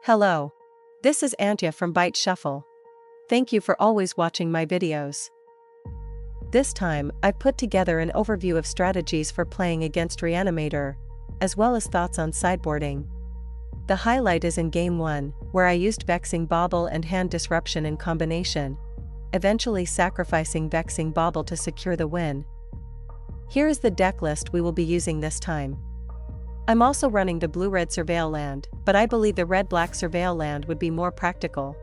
Hello. This is Antya from Byte Shuffle. Thank you for always watching my videos. This time, I've put together an overview of strategies for playing against Reanimator, as well as thoughts on sideboarding. The highlight is in Game 1, where I used Vexing Bauble and Hand Disruption in combination, eventually sacrificing Vexing Bauble to secure the win. Here is the deck list we will be using this time. I'm also running the blue-red Surveil land, but I believe the red-black Surveil land would be more practical.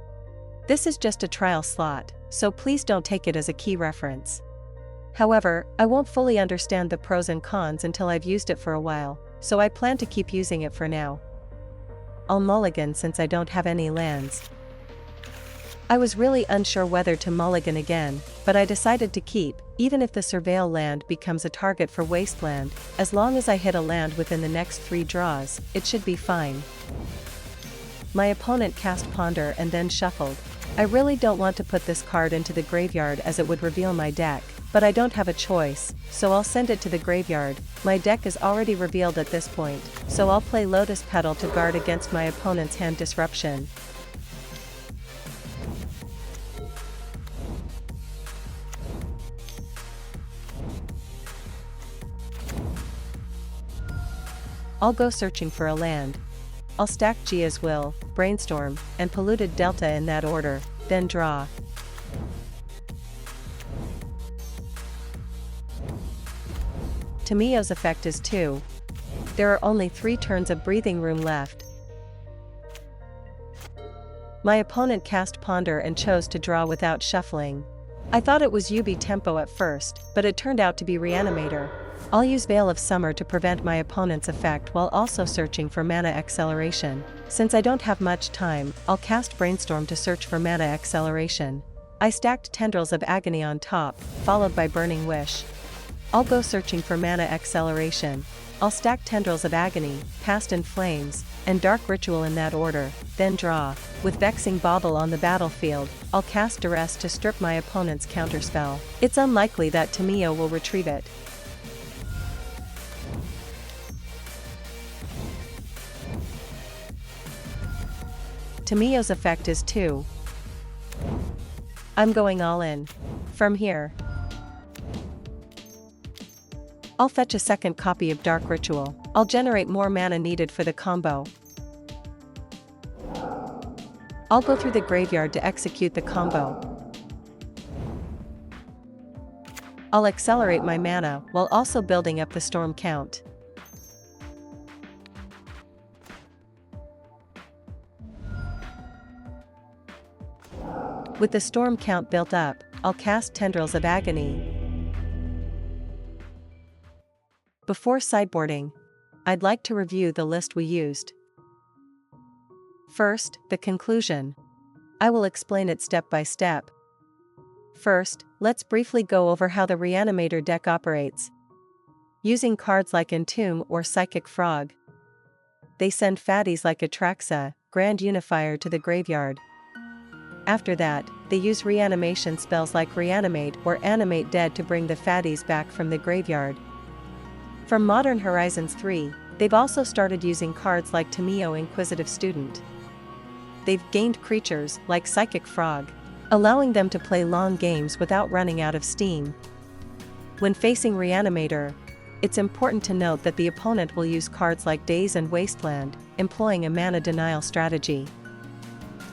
This is just a trial slot, so please don't take it as a key reference. However, I won't fully understand the pros and cons until I've used it for a while, so I plan to keep using it for now. I'll mulligan since I don't have any lands. I was really unsure whether to mulligan again, but I decided to keep, even if the Surveil land becomes a target for Wasteland. As long as I hit a land within the next 3 draws, it should be fine. My opponent cast Ponder and then shuffled. I really don't want to put this card into the graveyard as it would reveal my deck, but I don't have a choice, so I'll send it to the graveyard. My deck is already revealed at this point, so I'll play Lotus Petal to guard against my opponent's Hand Disruption. I'll go searching for a land. I'll stack Gia's Will, Brainstorm, and Polluted Delta in that order, then draw. Tamio's effect is 2. There are only 3 turns of breathing room left. My opponent cast Ponder and chose to draw without shuffling. I thought it was UB Tempo at first, but it turned out to be Reanimator. I'll use Veil of Summer to prevent my opponent's effect while also searching for mana acceleration. Since I don't have much time, I'll cast Brainstorm to search for mana acceleration. I stacked Tendrils of Agony on top, followed by Burning Wish. I'll go searching for mana acceleration. I'll stack Tendrils of Agony, Past in Flames, and Dark Ritual in that order, then draw. With Vexing Bauble on the battlefield, I'll cast Duress to strip my opponent's counterspell. It's unlikely that Tamio will retrieve it. Tamio's effect is 2. I'm going all in. From here, I'll fetch a second copy of Dark Ritual. I'll generate more mana needed for the combo. I'll go through the graveyard to execute the combo. I'll accelerate my mana while also building up the storm count. With the storm count built up, I'll cast Tendrils of Agony. Before sideboarding, I'd like to review the list we used. First, the conclusion. I will explain it step by step. First, let's briefly go over how the Reanimator deck operates. Using cards like Entomb or Psychic Frog, they send fatties like Atraxa, Grand Unifier to the graveyard. After that, they use reanimation spells like Reanimate or Animate Dead to bring the fatties back from the graveyard. From Modern Horizons 3, they've also started using cards like Tamio Inquisitive Student. They've gained creatures like Psychic Frog, allowing them to play long games without running out of steam. When facing Reanimator, it's important to note that the opponent will use cards like Daze and Wasteland, employing a mana denial strategy.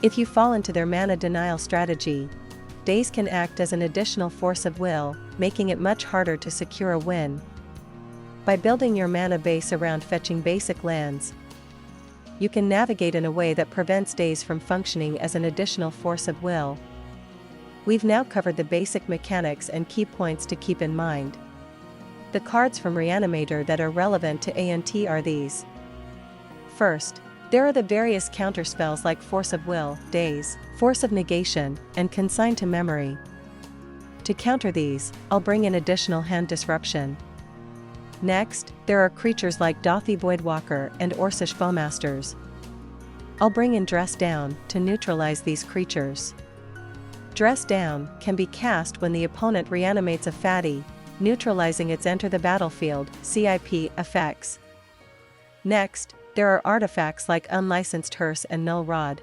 If you fall into their mana denial strategy, Daze can act as an additional force of will, making it much harder to secure a win. By building your mana base around fetching basic lands, you can navigate in a way that prevents Daze from functioning as an additional force of will. We've now covered the basic mechanics and key points to keep in mind. The cards from Reanimator that are relevant to ANT are these. First, there are the various counterspells like Force of Will, Daze, Force of Negation, and Consign to Memory. To counter these, I'll bring in additional Hand Disruption. Next, there are creatures like Dothy Voidwalker and Orcish Bowmasters. I'll bring in Dress Down to neutralize these creatures. Dress Down can be cast when the opponent reanimates a fatty, neutralizing its Enter the Battlefield (CIP) effects. Next, there are artifacts like unlicensed hearse and null rod.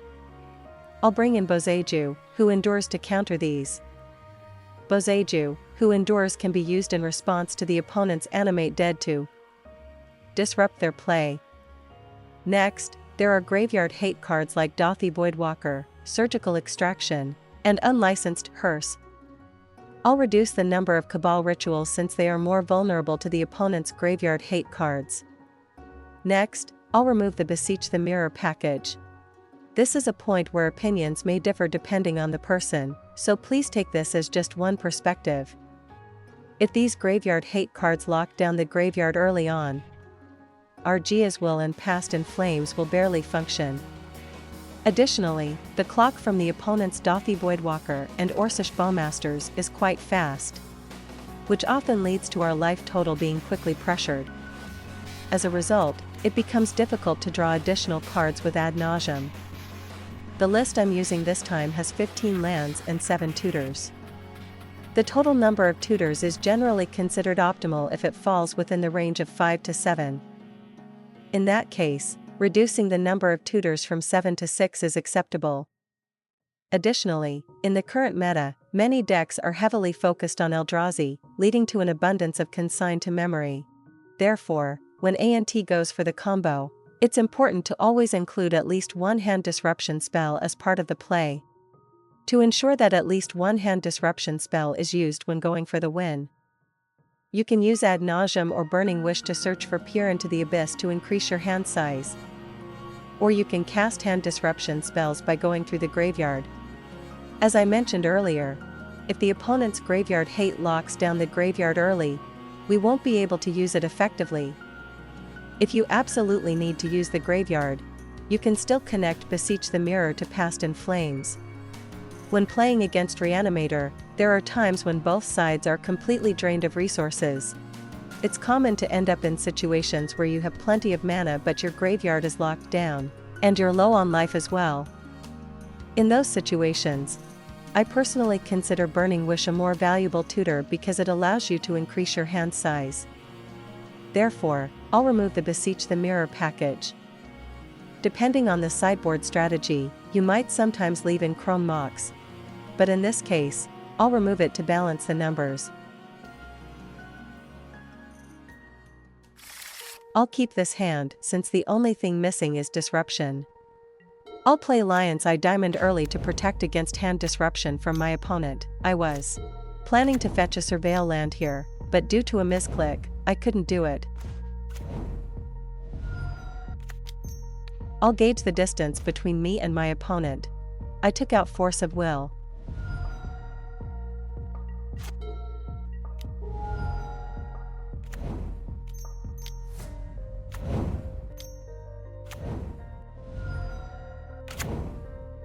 I'll bring in Boseiju, who endures to counter these. Boseiju, who endures, can be used in response to the opponent's animate dead to disrupt their play. Next, there are graveyard hate cards like Dothy Voidwalker, Surgical Extraction, and Unlicensed Hearse. I'll reduce the number of Cabal rituals since they are more vulnerable to the opponent's graveyard hate cards. Next, I'll remove the Beseech the Mirror package. This is a point where opinions may differ depending on the person, so please take this as just one perspective. If these graveyard hate cards lock down the graveyard early on, Argia's Will and Past in Flames will barely function. Additionally, the clock from the opponent's Dothy Voidwalker and Orcish Bowmasters is quite fast, which often leads to our life total being quickly pressured. As a result, it becomes difficult to draw additional cards with ad nauseam. The list I'm using this time has 15 lands and 7 tutors. The total number of tutors is generally considered optimal if it falls within the range of 5 to 7. In that case, reducing the number of tutors from 7 to 6 is acceptable. Additionally, in the current meta, many decks are heavily focused on Eldrazi, leading to an abundance of consign to memory. Therefore, when ANT goes for the combo, it's important to always include at least one hand disruption spell as part of the play, to ensure that at least one hand disruption spell is used when going for the win. You can use Ad Nauseam or Burning Wish to search for Peer into the Abyss to increase your hand size. Or you can cast hand disruption spells by going through the graveyard. As I mentioned earlier, if the opponent's graveyard hate locks down the graveyard early, we won't be able to use it effectively. If you absolutely need to use the graveyard, you can still connect Beseech the Mirror to Past in Flames. When playing against Reanimator, there are times when both sides are completely drained of resources. It's common to end up in situations where you have plenty of mana but your graveyard is locked down, and you're low on life as well. In those situations, I personally consider Burning Wish a more valuable tutor because it allows you to increase your hand size. Therefore, I'll remove the Beseech the Mirror package. Depending on the sideboard strategy, you might sometimes leave in Chrome Mox, but in this case, I'll remove it to balance the numbers. I'll keep this hand since the only thing missing is disruption. I'll play Lion's Eye Diamond early to protect against hand disruption from my opponent. I was planning to fetch a Surveil land here, but due to a misclick, I couldn't do it. I'll gauge the distance between me and my opponent. I took out Force of Will.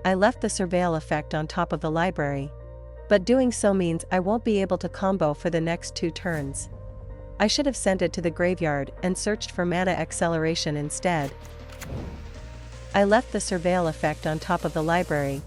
I left the Surveil effect on top of the library, but doing so means I won't be able to combo for the next 2 turns. I should have sent it to the graveyard and searched for mana acceleration instead. I left the Surveil effect on top of the library.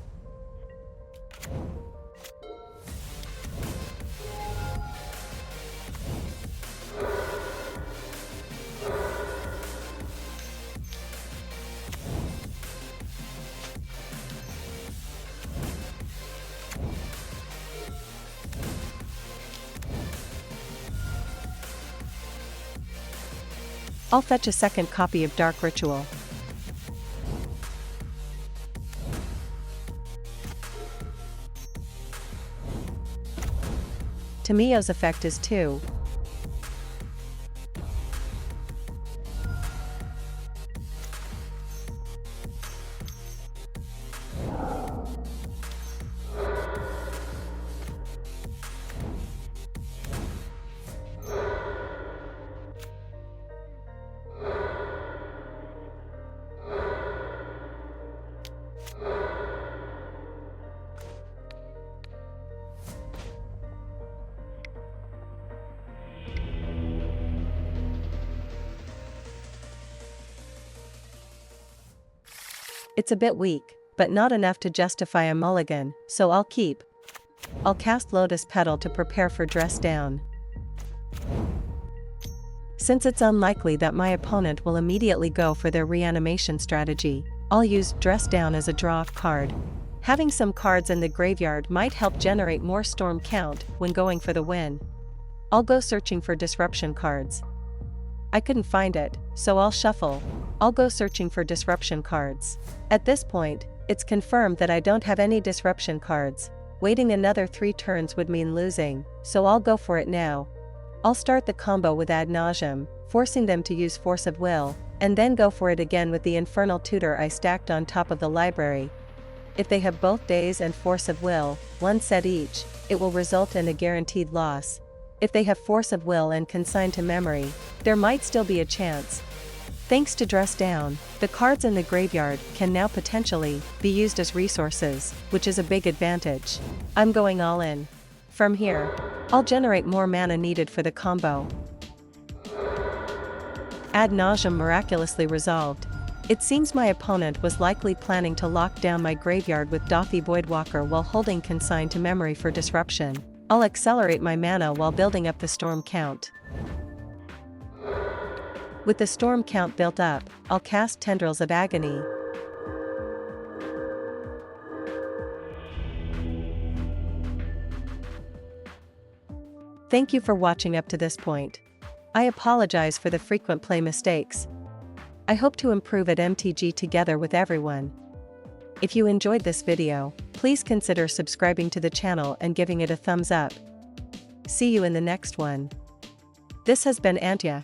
I'll fetch a second copy of Dark Ritual. Tamiyo's effect is 2. It's a bit weak, but not enough to justify a mulligan, so I'll keep. I'll cast Lotus Petal to prepare for Dress Down. Since it's unlikely that my opponent will immediately go for their reanimation strategy, I'll use Dress Down as a draw-off card. Having some cards in the graveyard might help generate more storm count when going for the win. I'll go searching for disruption cards. I couldn't find it, so I'll shuffle. I'll go searching for disruption cards. At this point, it's confirmed that I don't have any disruption cards. Waiting another 3 turns would mean losing, so I'll go for it now. I'll start the combo with Ad Nauseam, forcing them to use Force of Will, and then go for it again with the Infernal Tutor I stacked on top of the library. If they have both Daze and Force of Will, 1 set each, it will result in a guaranteed loss. If they have Force of Will and Consign to Memory, there might still be a chance. Thanks to Dress Down, the cards in the graveyard can now potentially be used as resources, which is a big advantage. I'm going all in. From here, I'll generate more mana needed for the combo. Ad Nauseam miraculously resolved. It seems my opponent was likely planning to lock down my graveyard with Dothi Voidwalker while holding Consign to Memory for disruption. I'll accelerate my mana while building up the storm count. With the storm count built up, I'll cast Tendrils of Agony. Thank you for watching up to this point. I apologize for the frequent play mistakes. I hope to improve at MTG together with everyone. If you enjoyed this video, please consider subscribing to the channel and giving it a thumbs up. See you in the next one. This has been ANT, UB